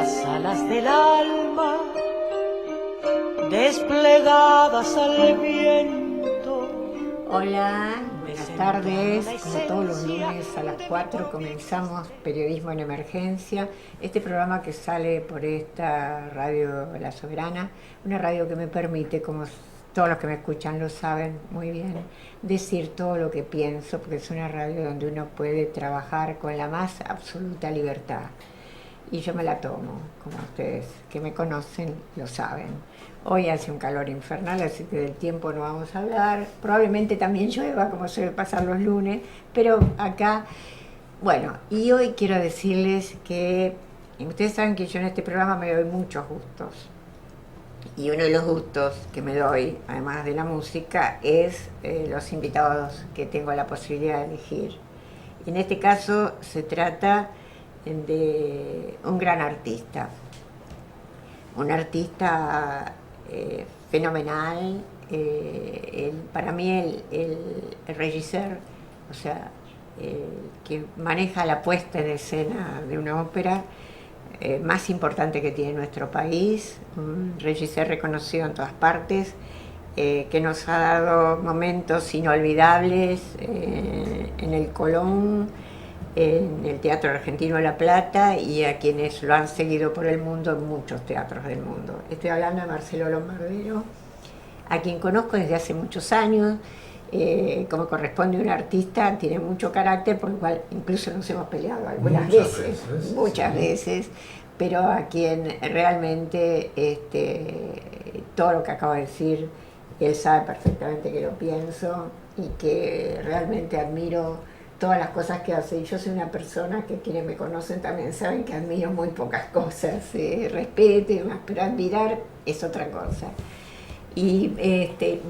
las alas del alma desplegadas al viento. Hola, buenas tardes. Como todos los lunes a las 4 comenzamos Periodismo en Emergencia, este programa que sale por esta radio La Soberana, una radio que me permite, como todos los que me escuchan lo saben muy bien, decir todo lo que pienso, porque es una radio donde uno puede trabajar con la más absoluta libertad. Y yo me la tomo, como ustedes que me conocen lo saben. Hoy hace un calor infernal, así que del tiempo no vamos a hablar. Probablemente también llueva, como suele pasar los lunes, pero acá, bueno, y hoy quiero decirles que ustedes saben que yo en este programa me doy muchos gustos. Y uno de los gustos que me doy, además de la música, es los invitados que tengo la posibilidad de elegir. Y en este caso se trata de un gran artista, un artista fenomenal, para mí el regisseur, o sea, que maneja la puesta en escena de una ópera más importante que tiene nuestro país, un regisseur reconocido en todas partes, que nos ha dado momentos inolvidables en el Colón, en el Teatro Argentino de La Plata, y a quienes lo han seguido por el mundo en muchos teatros del mundo. Estoy hablando de Marcelo Lombardero, a quien conozco desde hace muchos años. Como corresponde a un artista, tiene mucho carácter, por lo cual incluso nos hemos peleado algunas veces, muchas veces, pero a quien realmente todo lo que acabo de decir, él sabe perfectamente que lo pienso y que realmente admiro todas las cosas que hace. Y yo soy una persona que quienes me conocen también saben que admiro muy pocas cosas, respeto y demás, pero admirar es otra cosa. Y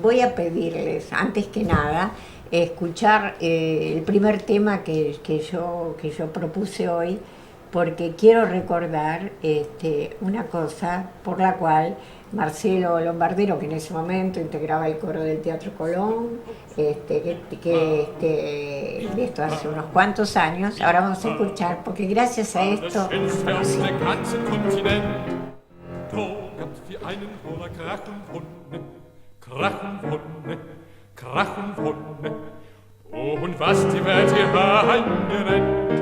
voy a pedirles, antes que nada, escuchar el primer tema que yo propuse hoy, porque quiero recordar una cosa por la cual Marcelo Lombardero, que en ese momento integraba el coro del Teatro Colón, de esto hace unos cuantos años, ahora vamos a escuchar, porque gracias a esto wie einen Hohler krachen Wunde, krachen Wunde, krachen Wunde. Oh, und was die Welt hier heimgerennt.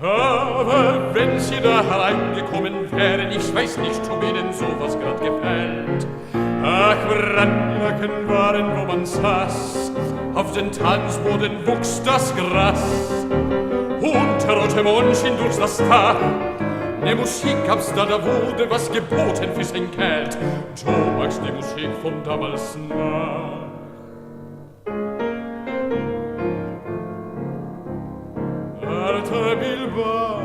Aber wenn sie da hereingekommen wären, ich weiß nicht, ob ihnen sowas grad gefällt. Ach, Brandlaken waren, wo man saß, auf den Tanzboden wuchs das Gras. Und der rote Mond schien durch das Dach. Ne Musik gab's da wurde was geboten für sein Geld. Du magst die Musik von damals nach. Alta Bilbao.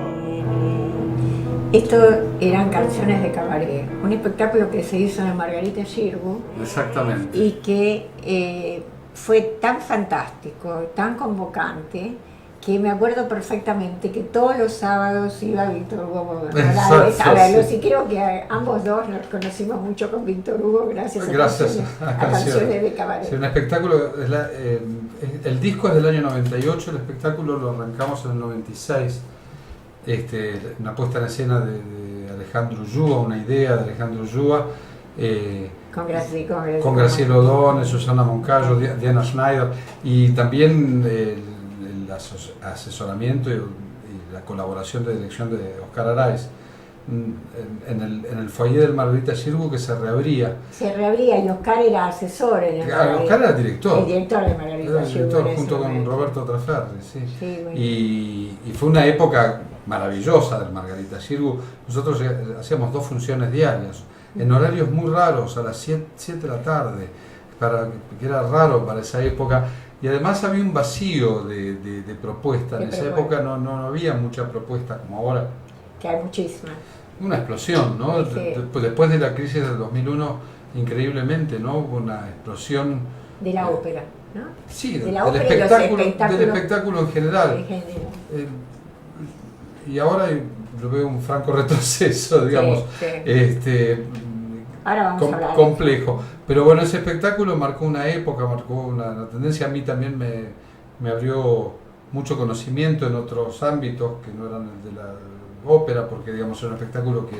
Esto eran canciones de cabaret, un espectáculo que se hizo en Margarita Xirgu. Exactamente. Y que fue tan fantástico, tan convocante, que me acuerdo perfectamente que todos los sábados iba Víctor Hugo Morales a verlo, y creo que ambos dos nos conocimos mucho con Víctor Hugo gracias a canciones de cabaret. Sí, un espectáculo, el disco es del año 98, el espectáculo lo arrancamos en el 96, una puesta en escena de Alejandro Ulloa, una idea de Alejandro Ulloa, con Graciela O'Donnell, Susana Moncayo, Diana Schneider, y también el asesoramiento y la colaboración de dirección de Oscar Araiz en el foyer del Margarita Xirgu, que se reabría. Y Oscar era asesor en el Margarita. Oscar era director. El director de Margarita Xirgu. Junto con Roberto Traferri, sí. Bueno. Y fue una época maravillosa del Margarita Xirgu. Nosotros hacíamos 2 funciones diarias, en horarios muy raros, a las 7 de la tarde, que era raro para esa época. Y además había un vacío de propuesta. En esa época no había mucha propuesta como ahora. Que hay muchísimas. Una explosión, ¿no? Sí. Después de la crisis del 2001, increíblemente, ¿no? Hubo una explosión. De la ópera, ¿no? Sí, de del la ópera del espectáculo en general. Y ahora yo veo un franco retroceso, digamos. Sí. Ahora vamos a hablar complejo. Pero bueno, ese espectáculo marcó una época, marcó una tendencia. A mí también me abrió mucho conocimiento en otros ámbitos que no eran el de ópera, porque digamos era un espectáculo que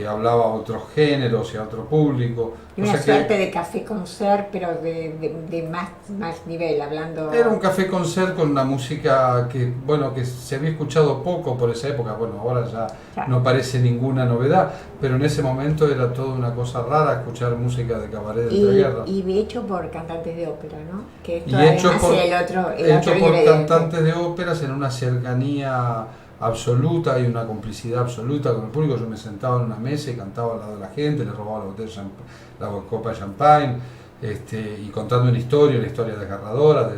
hablaba a otros géneros y a otro público. Y una suerte de café concert, pero de más nivel, hablando... Era un café concert con una música que, bueno, que se había escuchado poco por esa época, bueno, ahora ya no parece ninguna novedad, pero en ese momento era toda una cosa rara escuchar música de cabaret de entreguerra. Y hecho por cantantes de ópera, ¿no? Que esto Y hecho por, otro por ingrediente. cantantes de óperas en una cercanía absoluta y una complicidad absoluta con el público. Yo me sentaba en una mesa y cantaba al lado de la gente, le robaba la botella de la copa de champagne, y contando una historia desgarradora de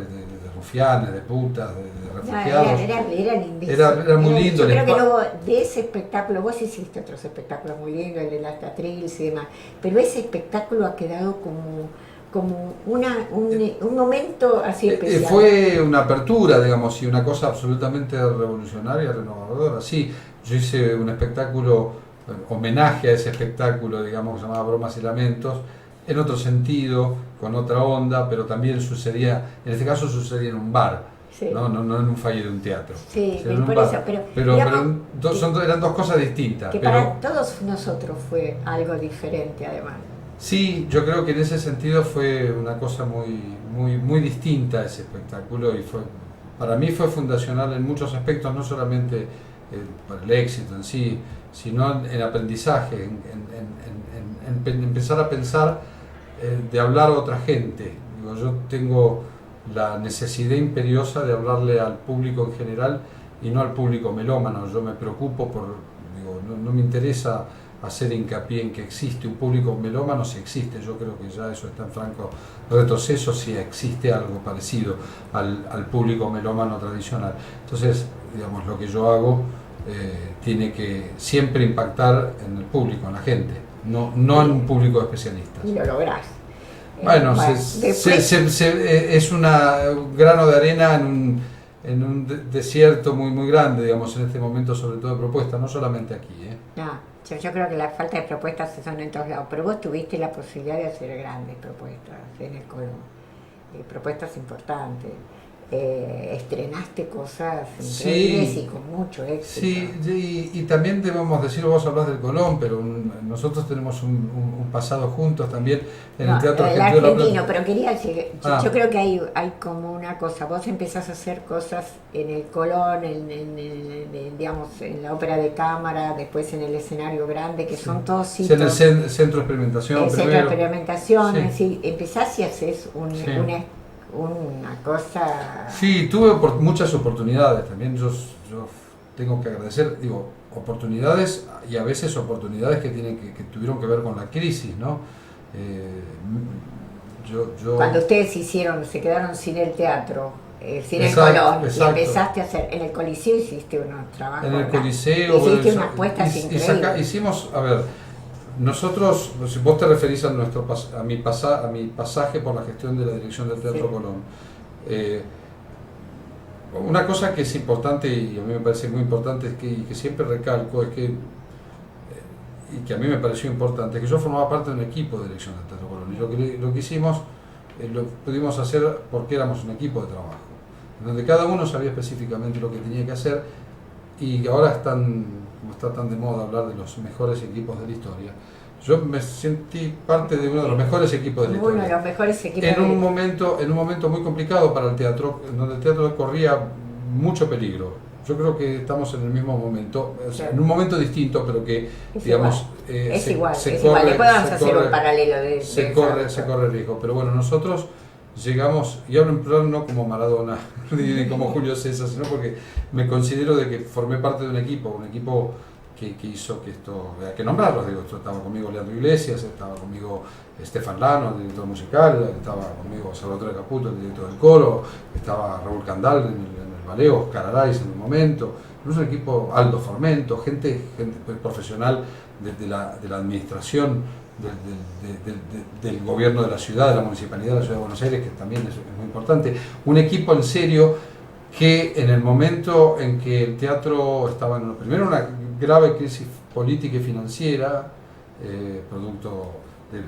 rufianes, de putas, de refugiados. Era lindísimo. Era muy lindo. Yo creo que luego de ese espectáculo, vos hiciste otros espectáculos muy lindos, el de las Teatrils y demás, pero ese espectáculo ha quedado como un momento así especial. Fue una apertura, digamos, y una cosa absolutamente revolucionaria, renovadora. Sí, yo hice un espectáculo, homenaje a ese espectáculo, digamos, que se llamaba Bromas y Lamentos, en otro sentido, con otra onda, pero también sucedía, en este caso sucedía en un bar, sí. no en un foyer de un teatro. Sí, en un por bar. eso, pero digamos, eran dos cosas distintas. Que para todos nosotros fue algo diferente, además. Sí, yo creo que en ese sentido fue una cosa muy distinta ese espectáculo, y para mí fue fundacional en muchos aspectos, no solamente para el éxito en sí, sino en aprendizaje, en empezar a pensar, de hablar a otra gente. Digo, yo tengo la necesidad imperiosa de hablarle al público en general y no al público melómano. Yo me preocupo no me interesa hacer hincapié en que existe un público melómano. Si existe, yo creo que ya eso está en franco retroceso, si existe algo parecido al público melómano tradicional. Entonces, digamos, lo que yo hago tiene que siempre impactar en el público, en la gente, no en un público de especialistas. Y lo lográs. Bueno, es un grano de arena en un desierto muy grande, digamos, en este momento, sobre todo de propuestas, no solamente aquí. No. Yo creo que la falta de propuestas son en todos lados, pero vos tuviste la posibilidad de hacer grandes propuestas en el Colón, propuestas importantes, estrenaste cosas increíbles, sí, y con mucho éxito. Sí, y también debemos decir, vos hablas del Colón, pero nosotros tenemos un pasado juntos también en el Teatro Argentino. Pero quería decir, yo creo que hay como una cosa, vos empezás a hacer cosas en el Colón, digamos, en la ópera de cámara, después en el escenario grande, que son todos hitos. En el centro de experimentación. Centro de experimentación, sí. es decir, empezás y haces una cosa... Sí, tuve muchas oportunidades también. Yo tengo que agradecer, oportunidades, y a veces oportunidades que tuvieron que ver con la crisis, ¿no? Cuando ustedes se quedaron sin el teatro, sin el exacto, Colón, exacto. Y empezaste a hacer, en el Coliseo hiciste unos trabajos. En el Coliseo, hiciste unas puestas increíbles. Hicimos, a ver, nosotros, si vos te referís a mi pasaje por la gestión de la dirección del Teatro Colón, una cosa que es importante, y a mí me parece muy importante, y que siempre recalco, es que, y que a mí me pareció importante, que yo formaba parte de un equipo de dirección del Teatro Colón, y lo que hicimos, lo pudimos hacer porque éramos un equipo de trabajo, donde cada uno sabía específicamente lo que tenía que hacer, y ahora como está tan de moda hablar de los mejores equipos de la historia, yo me sentí parte de uno de los mejores equipos de la historia. Uno de los mejores equipos. En un momento muy complicado para el teatro, donde el teatro corría mucho peligro. Yo creo que estamos en el mismo momento, en un momento distinto, pero que, digamos, es igual. Después vamos a hacer un paralelo se corre riesgo. Pero bueno, nosotros llegamos, y hablo en plural no como Maradona ni como Julio César, sino porque me considero de que formé parte de un equipo que hizo que esto, hay que nombrarlos, estaba conmigo Leandro Iglesias, estaba conmigo Stefan Lano, el director musical, estaba conmigo Salvatore Caputo, el director del coro, estaba Raúl Candal en el ballet, Oscar Araiz en un momento, incluso el equipo Aldo Formento, gente profesional de la administración del gobierno de la ciudad, de la municipalidad de la ciudad de Buenos Aires, que también es muy importante, un equipo en serio que en el momento en que el teatro estaba primero en una grave crisis política y financiera, producto de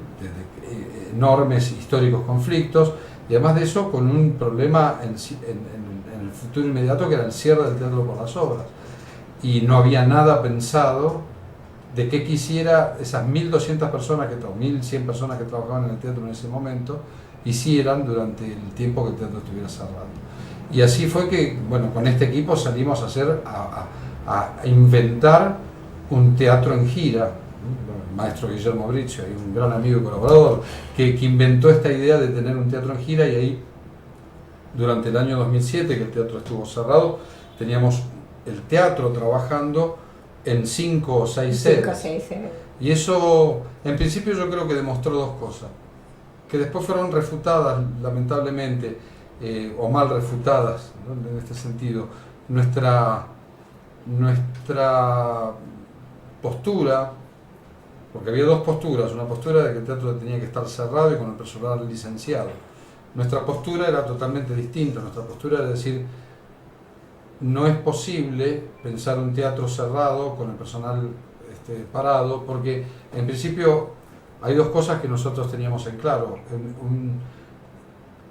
enormes históricos conflictos, y además de eso con un problema en el futuro inmediato, que era el cierre del teatro por las obras. y no había nada pensado de qué quisiera esas 1.200 personas, 1.100 personas que trabajaban en el teatro en ese momento, hicieran durante el tiempo que el teatro estuviera cerrado. Y así fue que, bueno, con este equipo salimos a inventar un teatro en gira. El maestro Guillermo Bricio, un gran amigo y colaborador, que inventó esta idea de tener un teatro en gira, y ahí, durante el año 2007, que el teatro estuvo cerrado, teníamos el teatro trabajando en 5 o 6 sedes. Y eso, en principio, yo creo que demostró dos cosas, que después fueron refutadas, lamentablemente, o mal refutadas, ¿no? En este sentido. Nuestra postura, porque había dos posturas, una postura de que el teatro tenía que estar cerrado y con el personal licenciado. Nuestra postura era totalmente distinta. Nuestra postura era decir, no es posible pensar un teatro cerrado con el personal parado, porque en principio hay dos cosas que nosotros teníamos en claro.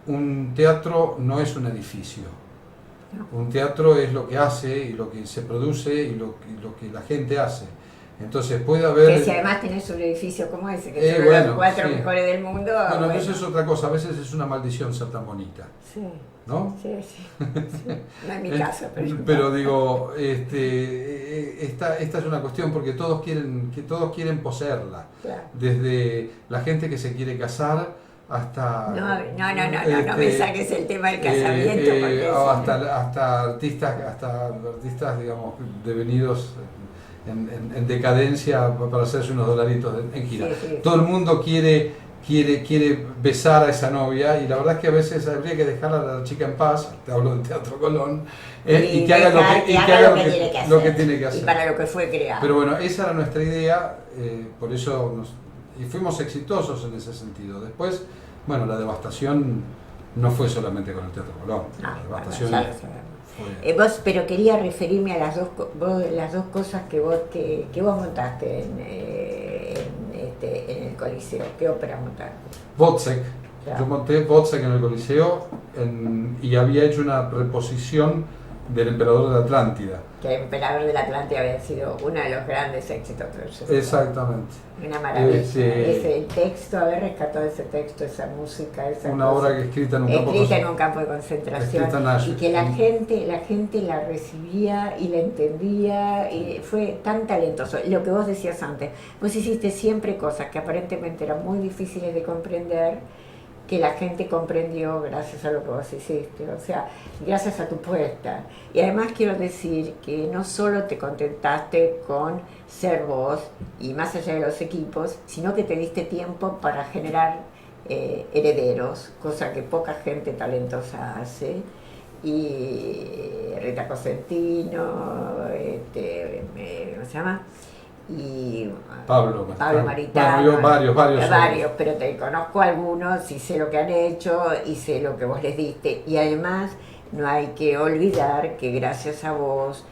Un teatro no es un edificio. Un teatro es lo que hace y lo que se produce y lo que la gente hace. Entonces puede haber... Que si además tenés un edificio como ese, que son bueno, los 4 sí. mejores del mundo... Bueno, eso es otra cosa. A veces es una maldición ser tan bonita. Sí. ¿No? Sí. No es mi caso, pero digo, esta es una cuestión porque todos quieren poseerla. Claro. Desde la gente que se quiere casar hasta... No me saques el tema del casamiento. Porque hasta artistas, digamos, devenidos en decadencia para hacerse unos dolaritos en gira. Sí. Todo el mundo quiere besar a esa novia, y la verdad es que a veces habría que dejar a la chica en paz, te hablo del Teatro Colón, y que haga lo que tiene que hacer. Y para lo que fue creado. Pero bueno, esa era nuestra idea, por eso y fuimos exitosos en ese sentido. Después, bueno, la devastación no fue solamente con el Teatro Colón, la devastación fue... pero quería referirme a las dos cosas que vos montaste en el Coliseo. ¿Qué ópera montaste? Wozzeck. Claro. Yo monté Wozzeck en el Coliseo y había hecho una reposición del Emperador de la Atlántida. Que el Emperador de la Atlántida había sido uno de los grandes éxitos. Exactamente. Una maravilla. El texto, haber rescatado ese texto, esa música, una obra que escrita en un campo de concentración, y que la gente la recibía y la entendía, y fue tan talentoso. Lo que vos decías antes, vos hiciste siempre cosas que aparentemente eran muy difíciles de comprender, que la gente comprendió gracias a lo que vos hiciste, o sea, gracias a tu puesta. Y además quiero decir que no solo te contentaste con ser vos y más allá de los equipos, sino que te diste tiempo para generar herederos, cosa que poca gente talentosa hace. Y Rita Cosentino, ¿cómo se llama? Y Pablo Maritano, varios, pero te conozco algunos y sé lo que han hecho y sé lo que vos les diste, y además no hay que olvidar que gracias a vos,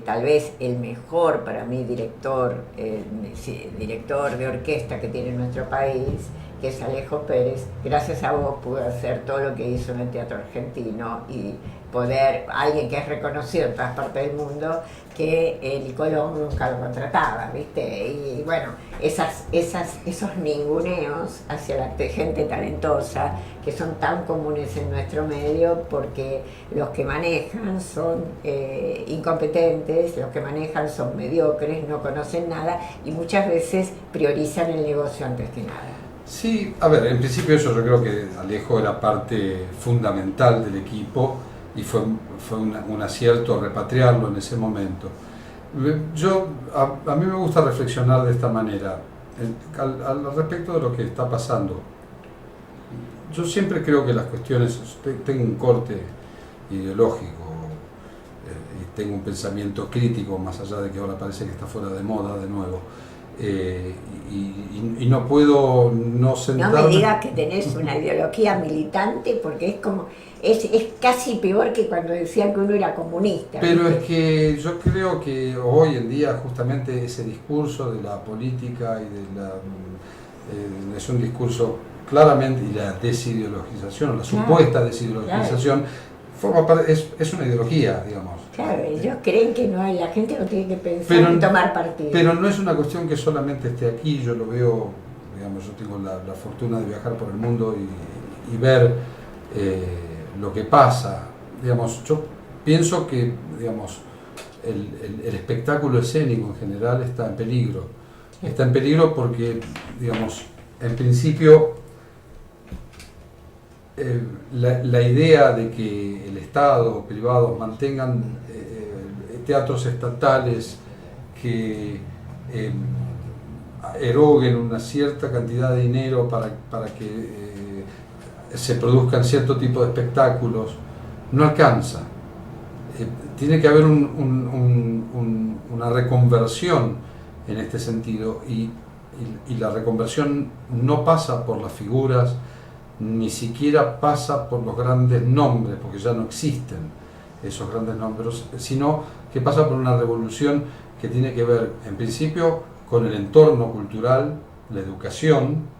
tal vez el mejor para mí director de orquesta que tiene nuestro país, que es Alejo Pérez, gracias a vos pudo hacer todo lo que hizo en el Teatro Argentino y poder, alguien que es reconocido en todas partes del mundo, que el Colón nunca lo contrataba, ¿viste? Y bueno, esos ninguneos hacia la gente talentosa, que son tan comunes en nuestro medio, porque los que manejan son incompetentes, los que manejan son mediocres, no conocen nada y muchas veces priorizan el negocio antes que nada. Sí, a ver, en principio eso yo creo que Alejo era parte fundamental del equipo y fue un acierto repatriarlo en ese momento. A mí me gusta reflexionar de esta manera, al respecto de lo que está pasando. Yo siempre creo que las cuestiones, tengo un corte ideológico y tengo un pensamiento crítico, más allá de que ahora parece que está fuera de moda de nuevo. Y no puedo no sentarme... No me digas que tenés una ideología militante, porque es como es casi peor que cuando decían que uno era comunista. Pero ¿viste? es que yo creo que hoy en día justamente ese discurso de la política y es un discurso claramente, y la desideologización, o la supuesta desideologización, forma parte, es una ideología, digamos. Claro, ellos creen que no hay, la gente no tiene que pensar Pero- y tomar partido. Pero no es una cuestión que solamente esté aquí, yo lo veo, digamos, yo tengo la fortuna de viajar por el mundo y ver lo que pasa. Digamos, yo pienso que, digamos, el espectáculo escénico en general está en peligro. Está en peligro porque, digamos, en principio la idea de que el Estado o privados mantengan teatros estatales que eroguen una cierta cantidad de dinero para que se produzcan cierto tipo de espectáculos, no alcanza. Tiene que haber una reconversión en este sentido y la reconversión no pasa por las figuras, ni siquiera pasa por los grandes nombres, porque ya no existen esos grandes nombres, sino que pasa por una revolución que tiene que ver, en principio, con el entorno cultural, la educación,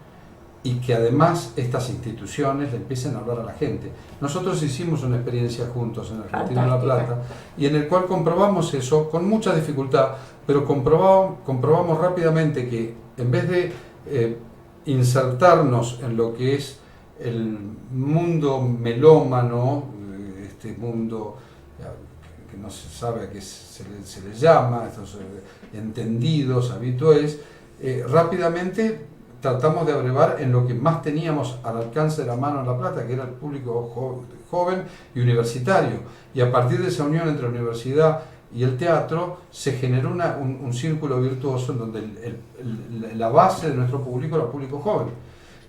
y que además estas instituciones le empiecen a hablar a la gente. Nosotros hicimos una experiencia juntos en Argentina de La Plata, y en el cual comprobamos eso con mucha dificultad, pero comprobamos rápidamente que en vez de insertarnos en lo que es el mundo melómano, este mundo que no se sabe a qué se le llama, estos entendidos, habitués, rápidamente tratamos de abrevar en lo que más teníamos al alcance de la mano en La Plata, que era el público joven y universitario. Y a partir de esa unión entre la universidad y el teatro se generó un círculo virtuoso en donde la base de nuestro público era el público joven.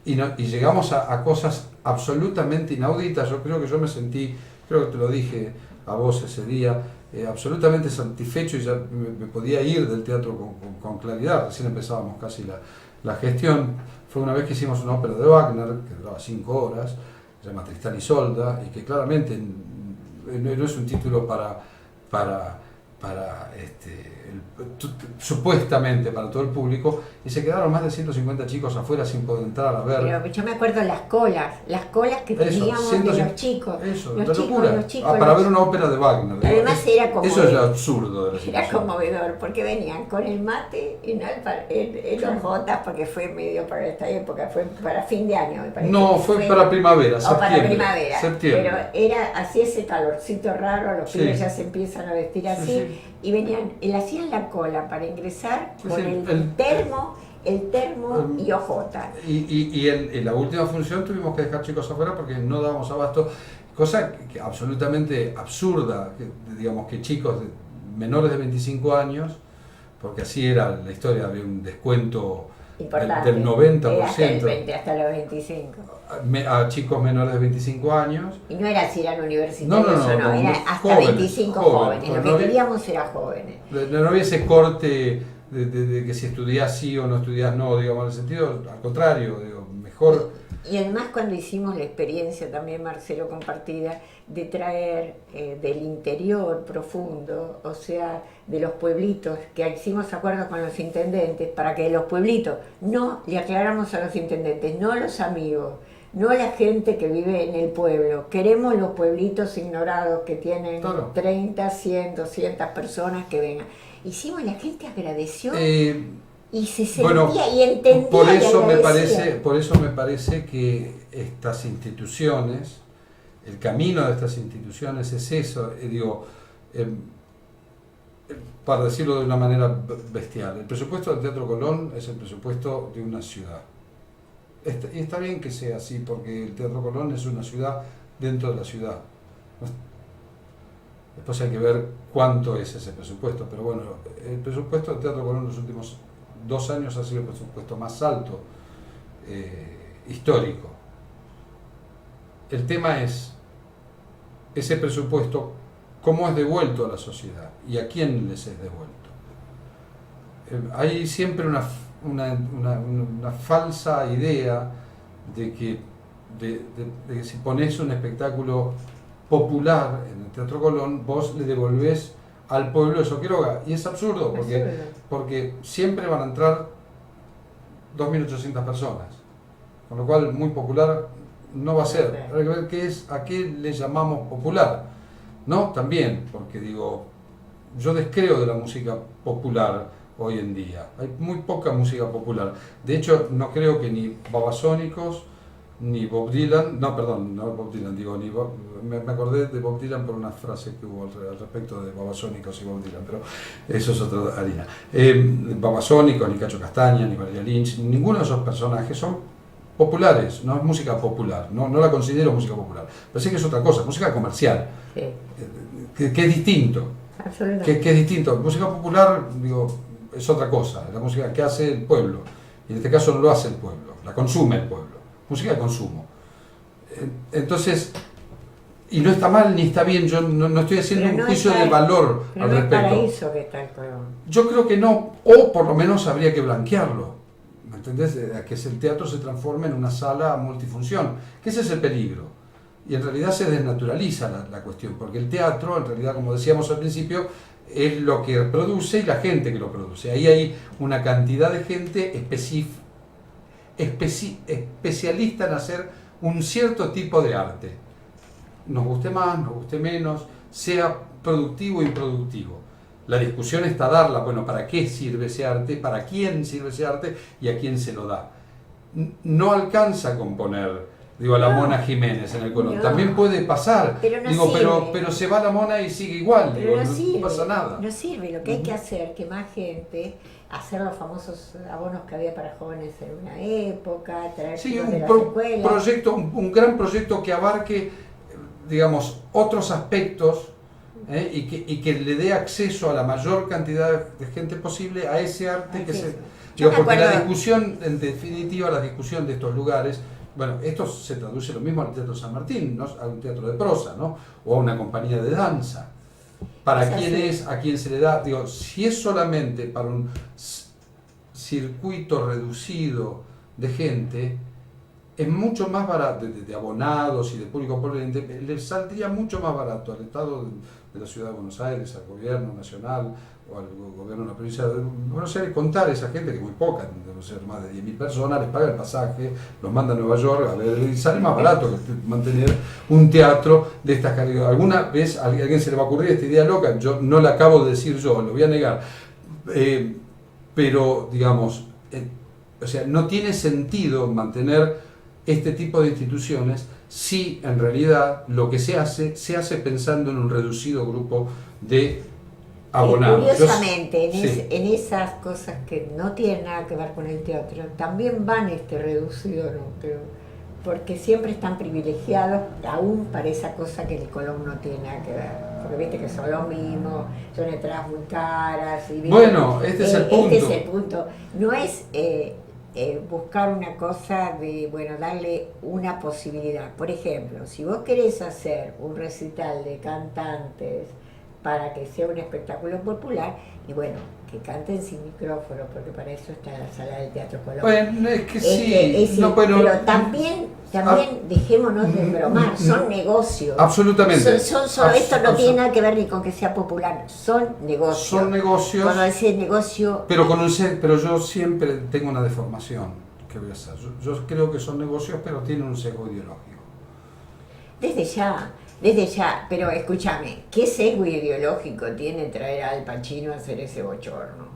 Y llegamos a cosas absolutamente inauditas. Yo creo que yo me sentí, creo que te lo dije a vos ese día, absolutamente satisfecho y ya me podía ir del teatro con claridad. Recién empezábamos casi la gestión. Fue una vez que hicimos una ópera de Wagner que duraba 5 horas, se llama Tristán y Isolda, y que claramente no es un título supuestamente para todo el público, y se quedaron más de 150 chicos afuera sin poder entrar a ver. Pero yo me acuerdo las colas que teníamos de los chicos. Eso, los la chicos, locura. los chicos, Para ver una ópera de Wagner. Además era como eso es lo absurdo de la Era situación. conmovedor, porque venían con el mate en los jotas, porque fue medio para esta época, fue para fin de año, me parece. No, fue para primavera, o septiembre. para primavera. Septiembre. Pero era así ese calorcito raro, los Sí. pibes ya se empiezan a vestir así, Sí. y venían, hacían la cola para ingresar Sí, con sí, el termo y ojota. Y en la última función tuvimos que dejar chicos afuera porque no dábamos abasto, cosa que absolutamente absurda, digamos que chicos menores de 25 años, porque así era la historia, había un descuento Importante. del 90% Hasta el 20, hasta los 25. a chicos menores de 25 años. Y no era si eran universitarios No, o no, era hasta jóvenes, 25 jóvenes. jóvenes. Lo No que había- queríamos era jóvenes. No había ese corte de que si estudiás sí o no estudiás no, digamos, en el sentido, al contrario, digo, mejor. Y además cuando hicimos la experiencia también, Marcelo, compartida, de traer del interior profundo, o sea, de los pueblitos, que hicimos acuerdos con los intendentes, para que de los pueblitos, no le aclaramos a los intendentes, no a los amigos, no a la gente que vive en el pueblo, queremos los pueblitos ignorados que tienen Claro. 30, 100, 200 personas que vengan. Hicimos, la gente agradeció y se sentía Bueno, y entendía por y eso agradecía. me parece que estas instituciones, el camino de estas instituciones es eso, para decirlo de una manera bestial, el presupuesto del Teatro Colón es el presupuesto de una ciudad. Y está bien que sea así, porque el Teatro Colón es una ciudad dentro de la ciudad. Después hay que ver cuánto es ese presupuesto, pero bueno, el presupuesto del Teatro Colón en los últimos 2 años ha sido el presupuesto más alto histórico. El tema es ese presupuesto, cómo es devuelto a la sociedad y a quién les es devuelto. Hay siempre una falsa idea de que si pones un espectáculo popular en el Teatro Colón, vos le devolvés al pueblo eso que eroga. Y es absurdo, porque siempre van a entrar 2.800 personas, con lo cual muy popular no va a ser. Hay que ver a qué le llamamos popular. No, también, porque digo, yo descreo de la música popular hoy en día. Hay muy poca música popular. De hecho, no creo que ni Babasónicos, ni Bob Dylan, no, perdón, no Bob Dylan, digo, me acordé de Bob Dylan por una frase que hubo al respecto de Babasónicos y Bob Dylan, pero eso es otra harina. Babasónicos, ni Cacho Castaña, ni Valeria Lynch, ninguno de esos personajes son populares, no es música popular, no la considero música popular. Pensé que es otra cosa, música comercial, Sí, que es distinto. absolutamente. Que es distinto. Música popular, digo, es otra cosa, es la música que hace el pueblo. Y en este caso no lo hace el pueblo, la consume el pueblo. Música de consumo. Entonces, y no está mal ni está bien, yo no estoy haciendo Pero un no juicio está- de valor Pero al no es respecto. paraíso que está el juego. Yo creo que no, o por lo menos habría que blanquearlo. ¿Me entendés? A que el teatro se transforme en una sala multifunción, que ese es el peligro. Y en realidad se desnaturaliza la cuestión, porque el teatro, en realidad, como decíamos al principio, es lo que produce y la gente que lo produce. Ahí hay una cantidad de gente especialista en hacer un cierto tipo de arte. Nos guste más, nos guste menos, sea productivo o improductivo. La discusión está darla, bueno, ¿para qué sirve ese arte? ¿Para quién sirve ese arte? ¿Y a quién se lo da? No alcanza a componer, digo, a la No. Mona Jiménez en el Colón. No. También puede pasar. Pero no digo, sirve. pero se va la Mona y sigue igual, Pero digo, no no sirve, pasa nada. no sirve. Lo que hay que hacer, que más gente, hacer los famosos abonos que había para jóvenes en una época, traer Sí, chicos de un las escuelas. proyecto, un gran proyecto que abarque, digamos, otros aspectos y que le dé acceso a la mayor cantidad de gente posible a ese arte que Sí, se... sí. Digo, Yo me porque la acuerdo- discusión, en definitiva, la discusión de estos lugares, bueno, esto se traduce lo mismo al Teatro San Martín, ¿no? A un teatro de prosa, ¿no? O a una compañía de danza. ¿Para Es quién así. es? ¿A quién se le da? Digo, si es solamente para un circuito reducido de gente, es mucho más barato, de abonados y de público proveniente, le saldría mucho más barato al Estado de la Ciudad de Buenos Aires, al gobierno nacional o al gobierno de la provincia de Buenos Aires, contar a esa gente, que es muy poca, deben ser más de 10.000 personas, les paga el pasaje, los manda a Nueva York, a ver, y sale más barato que mantener un teatro de estas características. Alguna vez a alguien se le va a ocurrir esta idea loca, yo no la acabo de decir yo, lo voy a negar, pero digamos, o sea, no tiene sentido mantener este tipo de instituciones si en realidad lo que se hace pensando en un reducido grupo de abonados. Curiosamente, Sí. en esas cosas que no tienen nada que ver con el teatro, también van este reducido núcleo, porque siempre están privilegiados aún para esa cosa que el Colón no tiene nada que ver. Porque viste que son lo mismo, son entradas muy caras. Y, Bueno, este es el punto. Este es el punto. No es buscar una cosa de, bueno, darle una posibilidad. Por ejemplo, si vos querés hacer un recital de cantantes para que sea un espectáculo popular, y bueno, que canten sin micrófono, porque para eso está la sala del Teatro Colón. Bueno, es que sí, Sí, pero también dejémonos de bromar, son negocios. Absolutamente. Son solo, esto no tiene nada que ver ni con que sea popular, son negocios. Son negocios, Cuando decís negocio, pero yo siempre tengo una deformación. ¿Qué voy a hacer? Yo creo que son negocios, pero tienen un sesgo ideológico. desde ya, pero escúchame, ¿qué sesgo ideológico tiene traer a Al Pacino a hacer ese bochorno?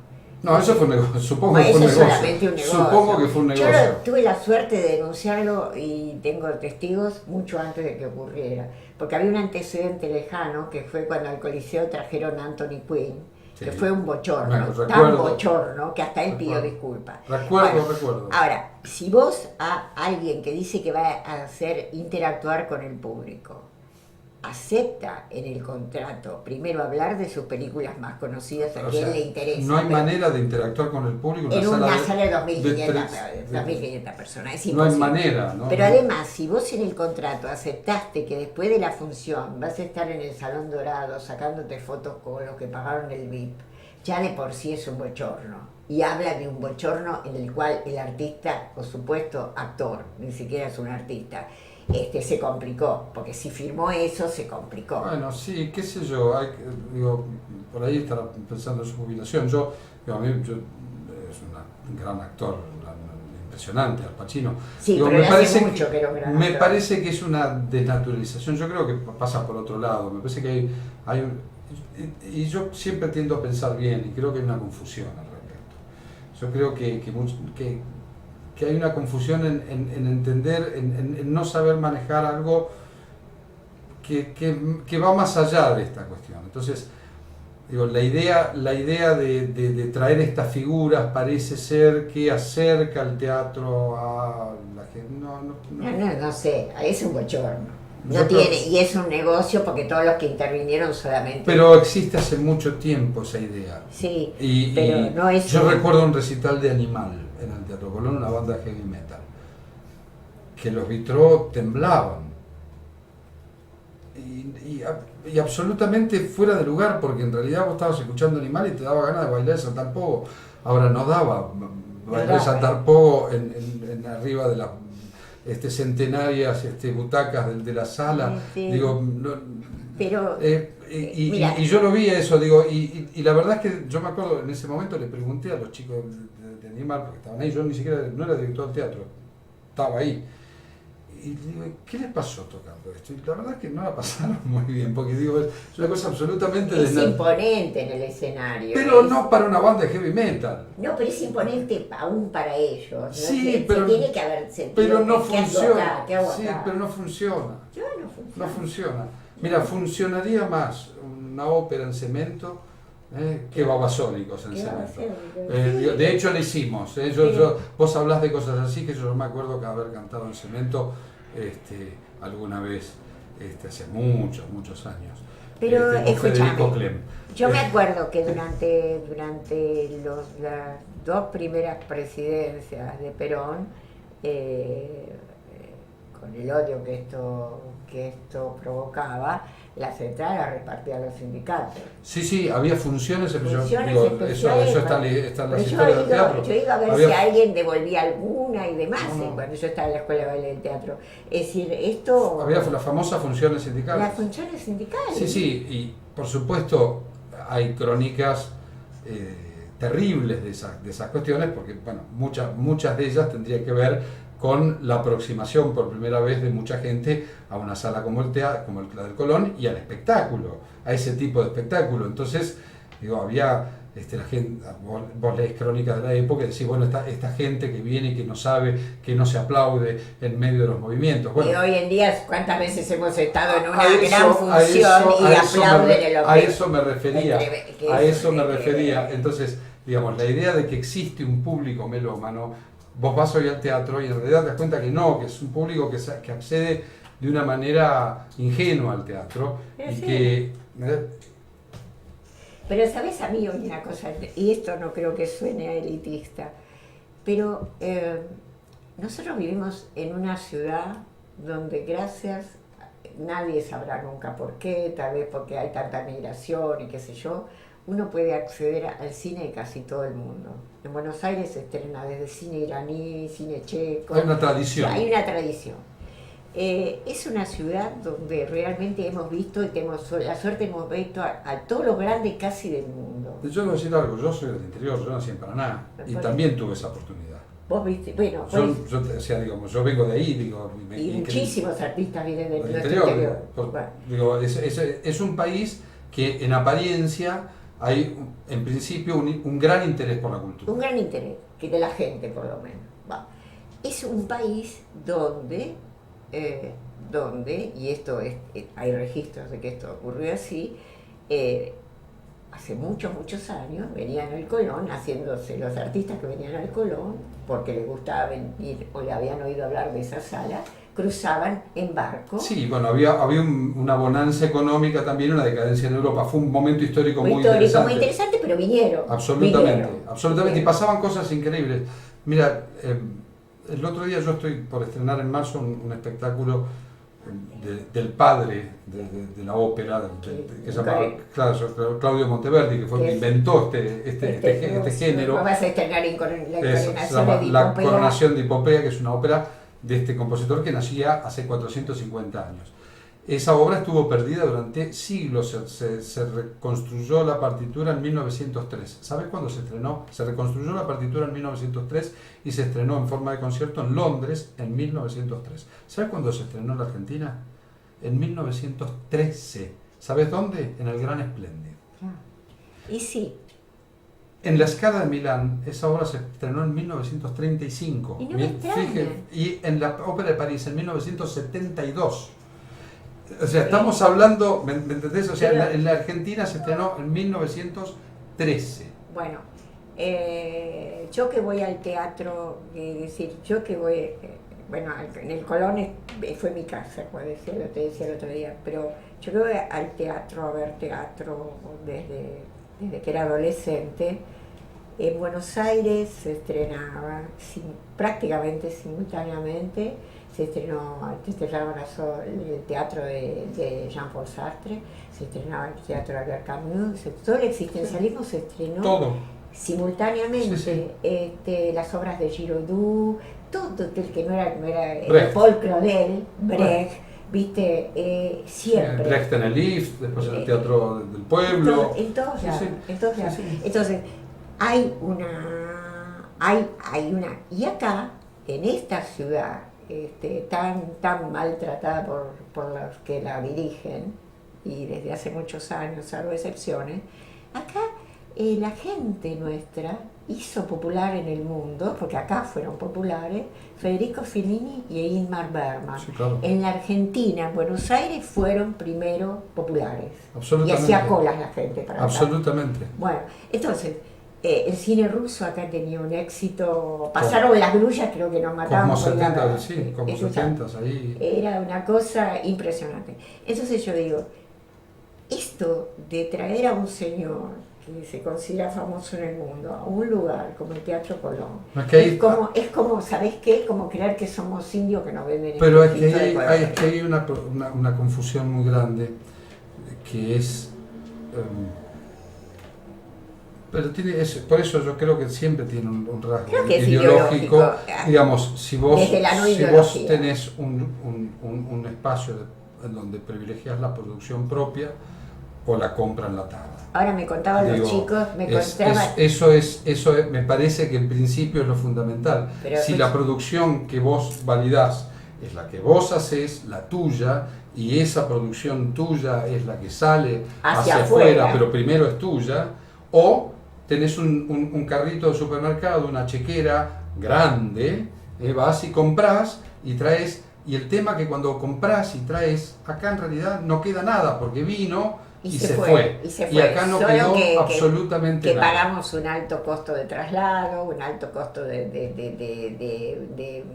No, eso fue un negocio, supongo Bueno, que fue un eso es negocio. solamente un negocio. Supongo que fue un negocio. Yo tuve la suerte de denunciarlo y tengo testigos mucho antes de que ocurriera. Porque había un antecedente lejano que fue cuando al Coliseo trajeron a Anthony Quinn, Sí. que fue un bochorno, Bueno, tan recuerdo. bochorno que hasta él pidió Recuerdo. disculpas. Recuerdo. Ahora, si vos a alguien que dice que va a hacer interactuar con el público, acepta en el contrato primero hablar de sus películas más conocidas a O quien sea, le interesa. no hay pero manera de interactuar con el público en una sala de de 2.500 personas. Es No hay imposible. manera, ¿no? Pero además, si vos en el contrato aceptaste que después de la función vas a estar en el Salón Dorado sacándote fotos con los que pagaron el VIP, ya de por sí es un bochorno. Y habla de un bochorno en el cual el artista, por supuesto, actor, ni siquiera es un artista, se complicó, porque si firmó eso, se complicó. Bueno, sí, qué sé yo, digo, por ahí estará pensando en su jubilación. A mí es un gran actor, impresionante, Al Pacino. Sí, Digo, pero me le parece hace mucho que era un gran me actor. parece que es una desnaturalización, yo creo que pasa por otro lado, me parece que hay y yo siempre tiendo a pensar bien y creo que hay una confusión al respecto. Yo creo que hay una confusión en entender, en no saber manejar algo que va más allá de esta cuestión. Entonces, digo, la idea de traer estas figuras parece ser que acerca el teatro a la gente. No sé, es un bochorno. No Yo tiene, creo- y es un negocio porque todos los que intervinieron solamente... Pero existe hace mucho tiempo esa idea. Sí, Y pero no es... yo recuerdo un recital de Animal en el Teatro Colón, una banda de heavy metal, que los vitró temblaban. Y absolutamente fuera de lugar, porque en realidad vos estabas escuchando Animal y te daba ganas de bailar y saltar pogo. Ahora no daba bailar y saltar pogo en arriba de las centenarias butacas de la sala. Sí. Digo, no, Pero... mira, y yo lo vi eso, digo, y la verdad es que yo me acuerdo, en ese momento le pregunté a los chicos de Animal, porque estaban ahí, yo ni siquiera, no era director del teatro, estaba ahí. Y digo, ¿qué les pasó tocando esto? Y la verdad es que no la pasaron muy bien, porque digo, es una cosa absolutamente es imponente en el escenario. pero no para una banda de heavy metal. No, pero es imponente aún para ellos. ¿No? Sí, pero, se tiene que haber sentido. pero no ¿qué hago funciona. acá? ¿Qué hago Sí, acá? pero no funciona. Yo no funciona. No funciona. Mira, funcionaría más una ópera en cemento que Babasónicos en ¿Qué va a cemento. hacer? De hecho, lo hicimos. Vos hablás de cosas así que yo me acuerdo que haber cantado en cemento alguna vez, hace muchos años. Pero con Federico escúchame, Clem. yo me acuerdo que durante las dos primeras presidencias de Perón, con el odio que esto provocaba, la central la repartía a los sindicatos. Sí, había funciones, Funciones eso especiales, está en Pero las yo historias del teatro. iba a ver Había- si alguien devolvía alguna y demás, No. cuando yo estaba en la escuela de baile del teatro. Es decir, esto... Había las famosas funciones sindicales. Las funciones sindicales. Sí, y por supuesto hay crónicas terribles de esas cuestiones, porque bueno, muchas de ellas tendrían que ver con la aproximación por primera vez de mucha gente a una sala como la del Colón y al espectáculo, a ese tipo de espectáculo. Entonces, digo, había la gente, vos lees crónicas de la época y decís, bueno, esta gente que viene y que no sabe, que no se aplaude en medio de los movimientos. Bueno, Y hoy en día, ¿cuántas veces hemos estado en una a gran función y aplauden el a eso me refería, que a es eso me increíble. refería. Entonces, digamos, la idea de que existe un público melómano, vos vas hoy al teatro y en realidad te das cuenta que no, que es un público que accede de una manera ingenua al teatro y Sí. que... Pero sabes, a mí una cosa, y esto no creo que suene a elitista, pero nosotros vivimos en una ciudad donde nadie sabrá nunca por qué, tal vez porque hay tanta migración y qué sé yo, uno puede acceder al cine de casi todo el mundo. En Buenos Aires se estrena desde cine iraní, cine checo. Hay una tradición. Hay una tradición. Es una ciudad donde realmente hemos visto y tenemos la suerte, hemos visto a todos los grandes casi del mundo. Yo voy a decir algo, yo soy del interior, yo nací en Paraná y también tuve esa oportunidad. Vos viste, bueno, pues, Yo vengo de ahí, digo... y muchísimos artistas vienen de del nuestro interior. interior. Bueno. Digo, es un país que en apariencia hay, en principio, un gran interés por la cultura. Un gran interés, que de la gente por lo menos. Va. Es un país donde, y esto hay registros de que esto ocurrió así, hace muchos años venían al Colón, haciéndose los artistas que venían al Colón, porque les gustaba venir o le habían oído hablar de esa sala, cruzaban en barco. Sí, bueno, había una bonanza económica también, una decadencia en Europa. Fue un momento histórico muy interesante. Muy interesante, pero vinieron. Absolutamente. Y Vinieron. pasaban cosas increíbles. Mira, el otro día yo estoy por estrenar en marzo un espectáculo del padre de la ópera, que se llama Claudio Monteverdi, que fue el que inventó este género. Vas a estrenar la Se coronación llama de La Hipopea. Coronación de Hipopea, que es una ópera de este compositor que nacía hace 450 años. Esa obra estuvo perdida durante siglos, se reconstruyó la partitura en 1903. ¿Sabes cuándo se estrenó? Se reconstruyó la partitura en 1903 y se estrenó en forma de concierto en Londres en 1903. ¿Sabes cuándo se estrenó en la Argentina? En 1913. ¿Sabes dónde? En el Gran Espléndido. Y sí. En la Scala de Milán, esa obra se estrenó en 1935. Y no me extraña. Y en la Ópera de París en 1972. O sea, estamos hablando, ¿me entendés? O sea, Pero, en la Argentina se estrenó en 1913. Bueno, yo que voy al teatro, es decir, yo que voy, bueno, en el Colón fue mi casa, como decía, te decía el otro día, pero yo que voy al teatro, a ver teatro desde que era adolescente. En Buenos Aires se estrenaba prácticamente simultáneamente. Se estrenó el teatro de Jean-Paul Sartre, se estrenaba el teatro de Albert Camus, todo el existencialismo se estrenó Todo. simultáneamente. Sí, sí. Las obras de Giraudoux, todo el que no era Brecht. Paul Claudel, Brecht, viste, siempre. Brecht en el Lift, después el Teatro del Pueblo. En todos Sí, lados, sí. en todos lados. Sí, sí. Entonces, hay una, y acá, en esta ciudad, tan maltratada por los que la dirigen, y desde hace muchos años, salvo excepciones, acá la gente nuestra hizo popular en el mundo, porque acá fueron populares, Federico Fellini y Ingmar Bergman. Sí, claro. En la Argentina, en Buenos Aires, fueron primero populares. Y Absolutamente. hacía colas la gente para hablar. Absolutamente. Bueno, entonces, el cine ruso acá tenía un éxito. Pasaron las grullas, creo que nos mataban. Como por la- 70, sí, como eso 70 ahí. Era una cosa impresionante. Entonces yo digo, esto de traer a un señor que se considera famoso en el mundo a un lugar como el Teatro Colón, Es que ahí- es como, ¿sabés qué? Como creer que somos indios que nos venden Pero es el que de hay, colores. es que hay una confusión muy grande que es... pero por eso yo creo que siempre tiene un rasgo Creo que es ideológico. ideológico. Digamos, si vos, Desde la no si vos ideología. tenés un espacio en donde privilegias la producción propia o la compra enlatada. Ahora me contaban los Digo, chicos, eso me parece que el principio es lo fundamental. Pero Si la producción que vos validás es la que vos haces, la tuya, y esa producción tuya es la que sale Hacia afuera, afuera. pero primero es tuya, o tenés un carrito de supermercado, una chequera grande, vas y comprás y traes, y el tema que cuando comprás y traes, acá en realidad no queda nada, porque vino y se fue. Y acá no Solo quedó absolutamente que nada. pagamos un alto costo de traslado, un alto costo de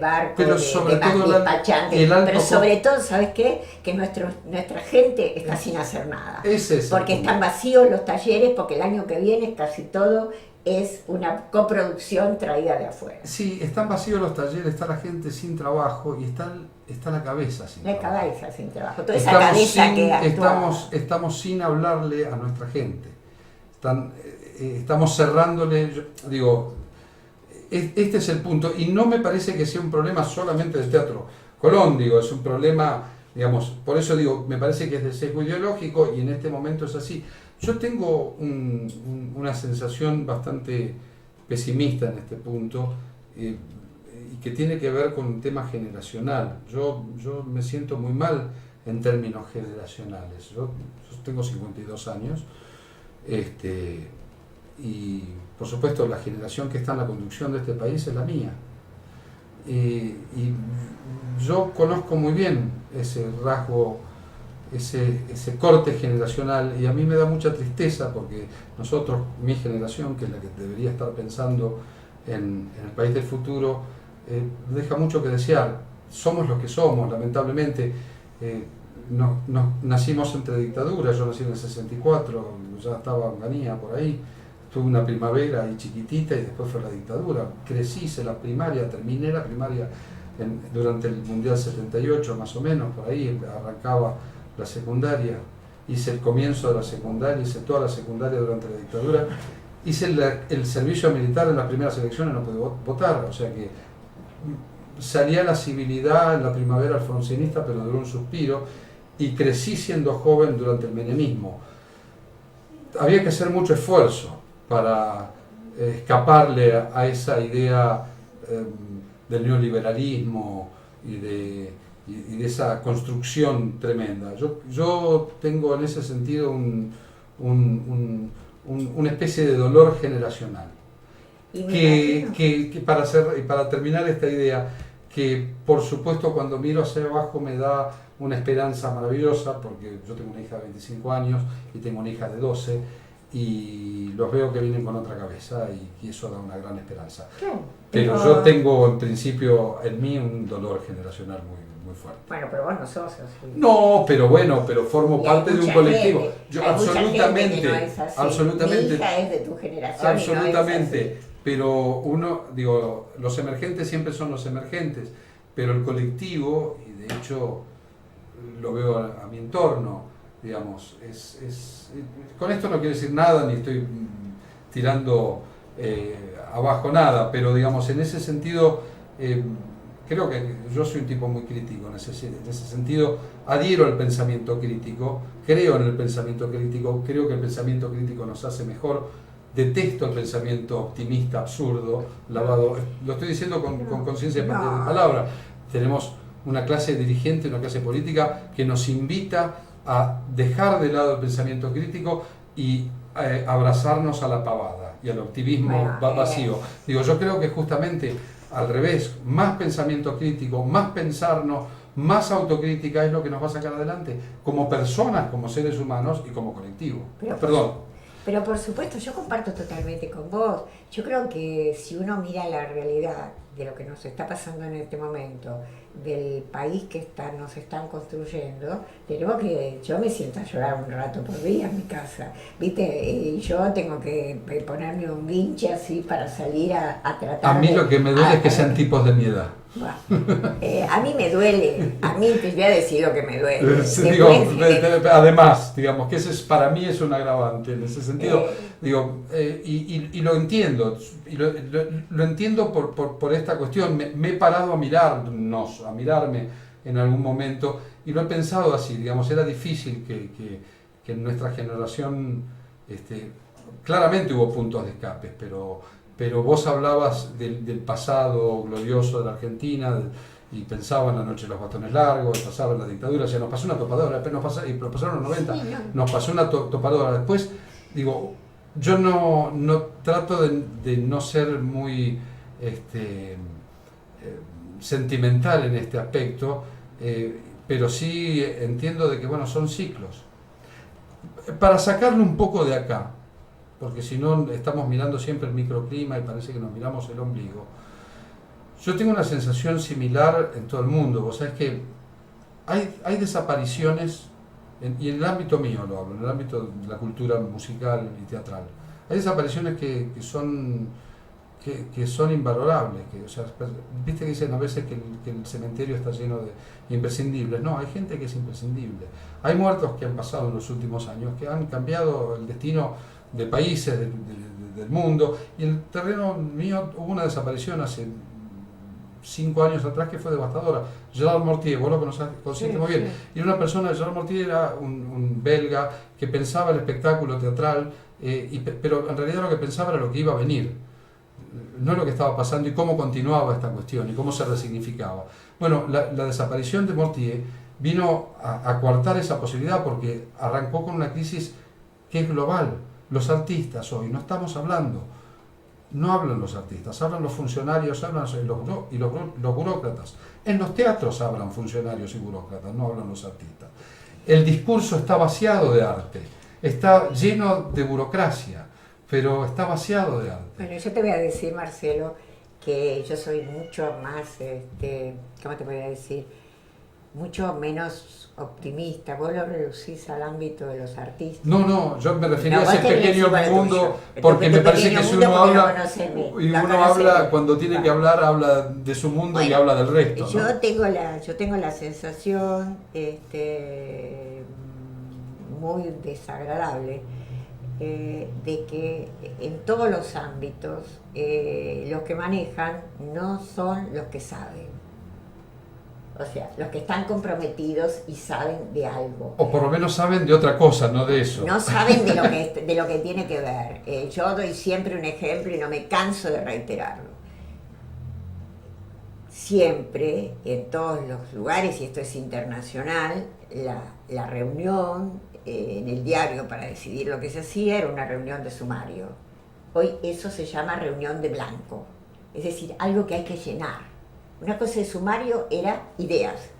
barco, Pero sobre todo despachante. el alto Pero costo- sobre todo, ¿sabes qué? Que nuestra gente está sin hacer nada. Ese es el Porque punto. están vacíos los talleres, porque el año que viene casi todo es una coproducción traída de afuera. Sí, están vacíos los talleres, está la gente sin trabajo y está la cabeza sin La trabajo. cabeza sin trabajo, toda esa cabeza que actúa. Estamos sin hablarle a nuestra gente. Estamos cerrándole, este es el punto, y no me parece que sea un problema solamente del Teatro Colón, es un problema, por eso me parece que es de sesgo ideológico y en este momento es así. Yo tengo una sensación bastante pesimista en este punto y que tiene que ver con un tema generacional. Yo me siento muy mal en términos generacionales. Yo tengo 52 años y por supuesto la generación que está en la conducción de este país es la mía. Y yo conozco muy bien ese rasgo, ese corte generacional, y a mí me da mucha tristeza porque nosotros, mi generación, que es la que debería estar pensando en el país del futuro, deja mucho que desear. Somos los que somos, lamentablemente. Nacimos entre dictaduras. Yo nací en el 64, ya estaba Onganía por ahí, tuve una primavera ahí chiquitita y después fue la dictadura. Crecí, hice la primaria, terminé la primaria durante el Mundial 78 más o menos, por ahí arrancaba la secundaria, hice el comienzo de la secundaria, hice toda la secundaria durante la dictadura, hice el servicio militar en las primeras elecciones, no pude votar, o sea que salí a la civilidad en la primavera alfonsinista, pero duró un suspiro, y crecí siendo joven durante el menemismo. Había que hacer mucho esfuerzo para escaparle a esa idea del neoliberalismo y de esa construcción tremenda. Yo tengo en ese sentido una especie de dolor generacional. Que para terminar esta idea, que por supuesto cuando miro hacia abajo me da una esperanza maravillosa, porque yo tengo una hija de 25 años y tengo una hija de 12, y los veo que vienen con otra cabeza, y eso da una gran esperanza. Pero yo tengo en principio en mí un dolor generacional muy fuerte. Bueno, pero vos no sos así. No, pero formo parte de un colectivo. Yo hay absolutamente, mucha gente que no es así. absolutamente. Mi hija es de tu generación. Absolutamente. Y no es así. Pero los emergentes siempre son los emergentes, pero el colectivo, y de hecho lo veo a mi entorno, digamos, con esto no quiero decir nada, ni estoy tirando abajo nada, pero digamos, en ese sentido, creo que yo soy un tipo muy crítico, en ese sentido, adhiero al pensamiento crítico, creo en el pensamiento crítico, creo que el pensamiento crítico nos hace mejor. Detesto el pensamiento optimista, absurdo, lavado. Lo estoy diciendo con conciencia de palabra. Tenemos una clase dirigente, una clase política que nos invita a dejar de lado el pensamiento crítico y abrazarnos a la pavada y al optimismo vacío. Yo creo que justamente al revés, más pensamiento crítico, más pensarnos, más autocrítica es lo que nos va a sacar adelante como personas, como seres humanos y como colectivo. Pero por supuesto, yo comparto totalmente con vos. Yo creo que si uno mira la realidad de lo que nos está pasando en este momento, del país que nos están construyendo, tenemos que, yo me siento a llorar un rato por día en mi casa, ¿viste? Y yo tengo que ponerme un guinche así para salir a tratar. A mí lo que me duele es que sean tipos de mi edad. A mí me duele, a mí te voy a decir lo que me duele. Además, digamos que para mí es un agravante en ese sentido, y lo entiendo, lo entiendo por esta cuestión. Me he parado a mirarme en algún momento y lo he pensado así, digamos, era difícil que en nuestra generación, claramente hubo puntos de escape, pero vos hablabas del pasado glorioso de la Argentina y pensaba en la noche de los bastones largos, pasaba en la dictadura, o sea, nos pasó una topadora, después nos pasaron los 90, nos pasó una topadora. Después, yo no trato de no ser muy sentimental en este aspecto, pero sí entiendo de que, son ciclos. Para sacarlo un poco de acá, porque si no estamos mirando siempre el microclima y parece que nos miramos el ombligo. Yo tengo una sensación similar en todo el mundo. Vos sabés que hay desapariciones, y en el ámbito mío lo hablo, en el ámbito de la cultura musical y teatral. Hay desapariciones que son invalorables. Viste que dicen a veces que el cementerio está lleno de imprescindibles. No, hay gente que es imprescindible. Hay muertos que han pasado en los últimos años, que han cambiado el destino de países, del mundo, y en el terreno mío hubo una desaparición hace 5 años atrás que fue devastadora. Gerard Mortier, vos lo conociste muy bien, y una persona, Gerard Mortier era un belga que pensaba el espectáculo teatral, pero en realidad lo que pensaba era lo que iba a venir, no lo que estaba pasando y cómo continuaba esta cuestión y cómo se resignificaba. Bueno, la desaparición de Mortier vino a coartar esa posibilidad porque arrancó con una crisis que es global. Los artistas hoy no estamos hablando, no hablan los artistas, hablan los funcionarios, hablan los burócratas. En los teatros hablan funcionarios y burócratas, no hablan los artistas. El discurso está vaciado de arte, está lleno de burocracia, pero está vaciado de arte. Bueno, yo te voy a decir, Marcelo, que yo soy mucho más, ¿cómo te voy a decir? Mucho menos optimista. Vos lo reducís al ámbito de los artistas. No, yo me refería a ese pequeño mundo, porque me parece que si uno habla, cuando tiene que hablar, habla de su mundo y habla del resto, ¿no? Yo tengo la sensación muy desagradable de que en todos los ámbitos los que manejan no son los que saben. O sea, los que están comprometidos y saben de algo. O por lo menos saben de otra cosa, no de eso. No saben de lo que tiene que ver. Yo doy siempre un ejemplo y no me canso de reiterarlo. Siempre, en todos los lugares, y esto es internacional, la reunión en el diario para decidir lo que se hacía era una reunión de sumario. Hoy eso se llama reunión de blanco, es decir, algo que hay que llenar. Una cosa de sumario era ideas.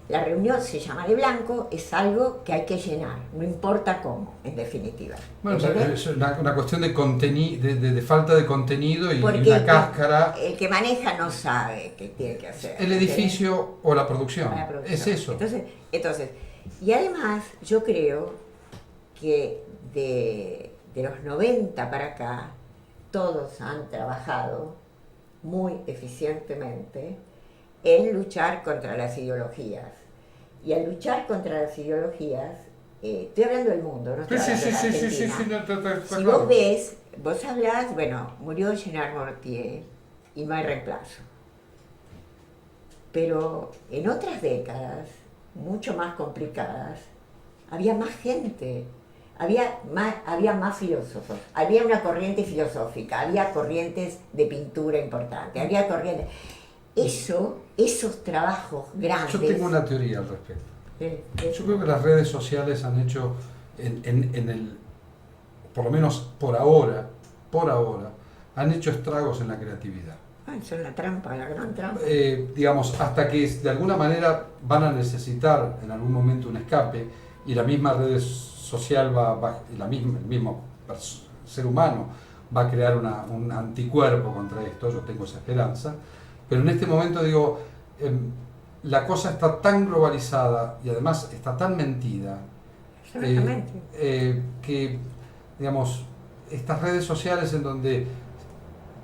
La reunión se llama de blanco, es algo que hay que llenar, no importa cómo, en definitiva. Bueno, es una cuestión de de falta de contenido y Porque una cáscara. El que maneja no sabe qué tiene que hacer. El edificio o la producción. La producción. Es eso. Entonces, y además yo creo que de los 90 para acá, todos han trabajado muy eficientemente en luchar contra las ideologías. Y al luchar contra las ideologías, estoy hablando del mundo, no estoy hablando de la Argentina. Si vos ves, vos hablás, bueno, murió Gerard Mortier y no hay reemplazo. Pero en otras décadas, mucho más complicadas, había más gente, había más filósofos, había una corriente filosófica, había corrientes de pintura importantes, había corrientes... Esos trabajos grandes... Yo tengo una teoría al respecto. Yo creo que las redes sociales han hecho, por lo menos por ahora, han hecho estragos en la creatividad. Eso es la trampa, la gran trampa. Digamos, hasta que de alguna manera van a necesitar en algún momento un escape y la misma red social el mismo ser humano va a crear un anticuerpo contra esto, yo tengo esa esperanza. Pero en este momento digo, la cosa está tan globalizada y además está tan mentida que, digamos, estas redes sociales en donde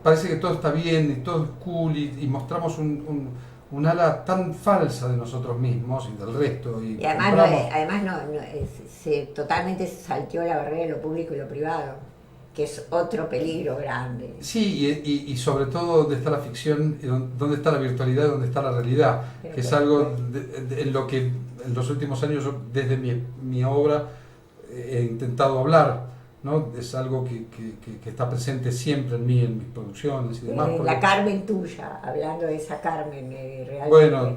parece que todo está bien y todo es cool y mostramos un ala tan falsa de nosotros mismos y del resto. Y además totalmente salteó la barrera de lo público y lo privado, que es otro peligro grande. Sí, y sobre todo dónde está la ficción, dónde está la virtualidad, dónde está la realidad, que es algo en lo que en los últimos años yo, desde mi obra he intentado hablar, ¿no? Es algo que está presente siempre en mí, en mis producciones y demás. La Carmen tuya, hablando de esa Carmen, realmente, bueno,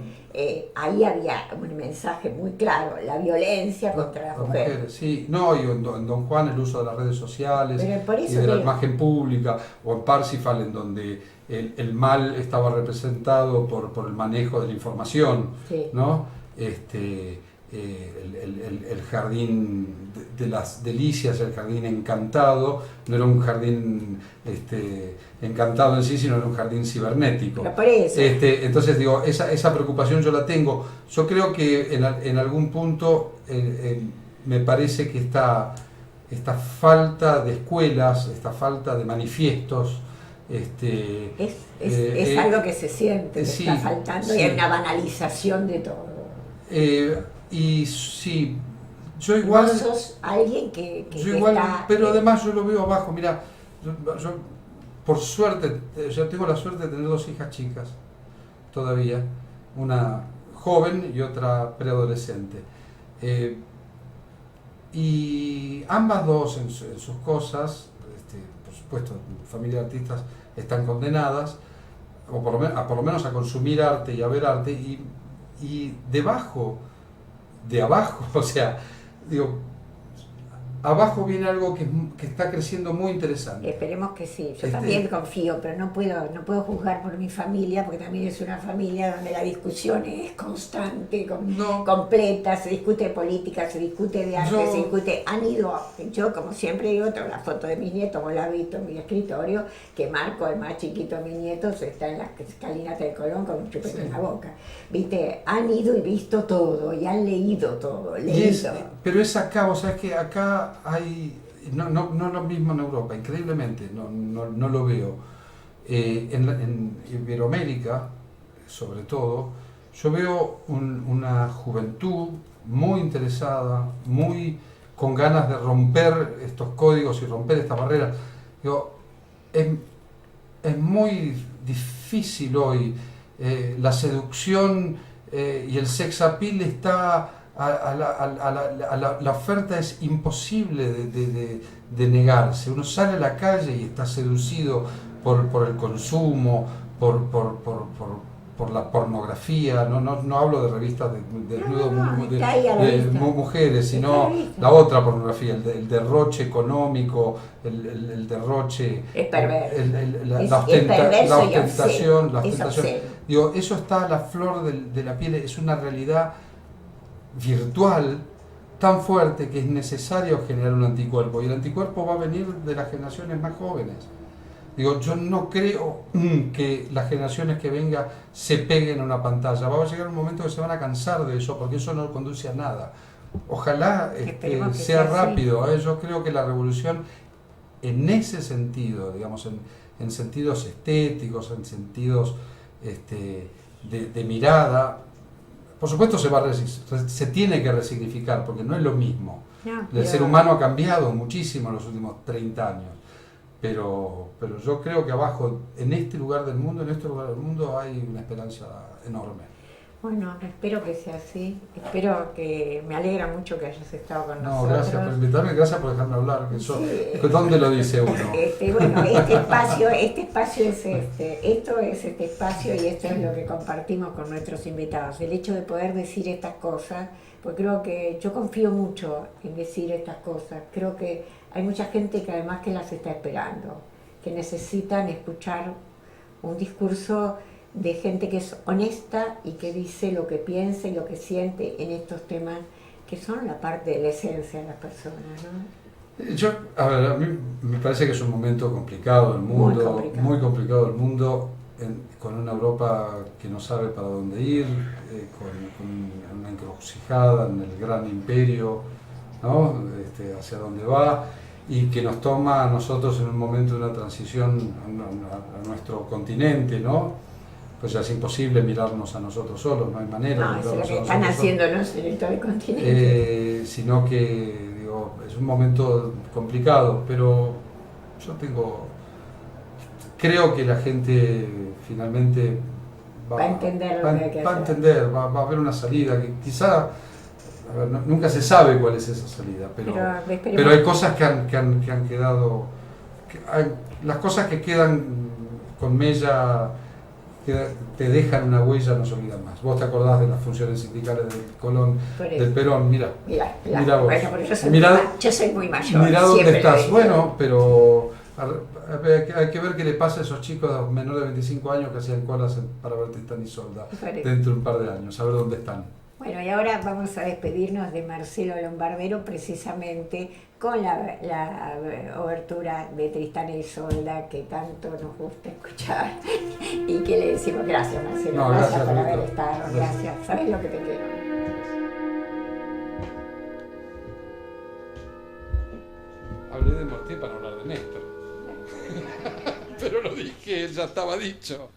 ahí había un mensaje muy claro, la violencia contra las mujeres. Sí, no, y en Don Juan el uso de las redes sociales y de la imagen pública, o en Parsifal en donde el mal estaba representado por el manejo de la información, sí. ¿No? El jardín de las delicias, el jardín encantado, no era un jardín encantado en sí, sino era un jardín cibernético. Entonces digo, esa preocupación yo la tengo. Yo creo que en algún punto me parece que esta falta de escuelas, esta falta de manifiestos, es algo que se siente, que sí, está faltando, sí. Y hay una banalización de todo. Y sí, yo igual... No sos alguien que igual, está... Pero además yo lo veo abajo, mira, yo por suerte, yo tengo la suerte de tener dos hijas chicas todavía, una joven y otra preadolescente. Y ambas dos en sus cosas, por supuesto, familia de artistas están condenadas, o por lo menos a consumir arte y a ver arte, y de abajo, o sea, digo, abajo viene algo que está creciendo muy interesante. Esperemos que sí, yo también confío, pero no puedo juzgar por mi familia, porque también es una familia donde la discusión es constante, completa, se discute política, se discute de arte, se discute, yo como siempre digo, tengo la foto de mis nietos, vos la has visto en mi escritorio, que Marco, el más chiquito de mis nietos, está en la escalinata de Colón con un chupete en la boca. Viste, han ido y visto todo, y han leído todo, pero es acá, o sea, que acá hay, no lo mismo en Europa, increíblemente, no lo veo. En Iberoamérica, sobre todo, yo veo una juventud muy interesada, muy con ganas de romper estos códigos y romper estas barreras. Digo, es muy difícil hoy, la seducción y el sex appeal está la oferta es imposible de negarse. Uno sale a la calle y está seducido por el consumo, por la pornografía. No hablo de revistas de desnudo de mujeres, sino la otra pornografía, el derroche económico, el derroche, es perverso. La ostentación. Obsceno. Digo, eso está a la flor de la piel, es una realidad virtual tan fuerte que es necesario generar un anticuerpo, y el anticuerpo va a venir de las generaciones más jóvenes. Digo, yo no creo que las generaciones que vengan se peguen a una pantalla. Va a llegar un momento que se van a cansar de eso, porque eso no conduce a nada. Ojalá sea rápido. Yo creo que la revolución en ese sentido, digamos, en sentidos estéticos, en sentidos de mirada, por supuesto se tiene que resignificar, porque no es lo mismo. El ser humano ha cambiado muchísimo en los últimos 30 años. Pero yo creo que abajo, en este lugar del mundo, hay una esperanza enorme. Bueno, espero que sea así. Espero que... Me alegra mucho que hayas estado con nosotros. No, gracias por invitarme, gracias por dejarme hablar. ¿Dónde lo dice uno? Bueno, este espacio es esto es este espacio, y esto es lo que compartimos con nuestros invitados. El hecho de poder decir estas cosas, porque creo que yo confío mucho en decir estas cosas. Creo que hay mucha gente que además que las está esperando, que necesitan escuchar un discurso de gente que es honesta y que dice lo que piensa y lo que siente en estos temas que son la parte de la esencia de las personas, ¿no? A mí me parece que es un momento complicado del mundo, muy complicado el mundo, con una Europa que no sabe para dónde ir, con una encrucijada en el gran imperio, ¿no? Hacia dónde va, y que nos toma a nosotros en un momento de una transición a nuestro continente, ¿no? Pues ya es imposible mirarnos a nosotros solos, no hay manera de mirarnos a nosotros solos. No, es lo que están haciéndonos en todo el continente. Sino que, digo, es un momento complicado, pero yo creo que la gente finalmente va a entender lo que hay que hacer. Va a haber una salida que quizá, nunca se sabe cuál es esa salida, pero hay cosas que han quedado, las cosas que quedan con mella, que te dejan una huella, no se olvidan más. Vos te acordás de las funciones sindicales del Perón, mira vos. Bueno, yo soy muy mayor. Mira dónde estás. Bueno, pero hay que ver qué le pasa a esos chicos menores de 25 años que hacían colas para ver Tristán y Isolda dentro de un par de años, a ver dónde están. Bueno, y ahora vamos a despedirnos de Marcelo Lombardero precisamente con la obertura de Tristán y Isolda, que tanto nos gusta escuchar, y que le decimos gracias, Marcelo, gracias por haber estado, gracias, sabes lo que te quiero. Hablé de Martí para hablar de Néstor, pero lo dije, ya estaba dicho.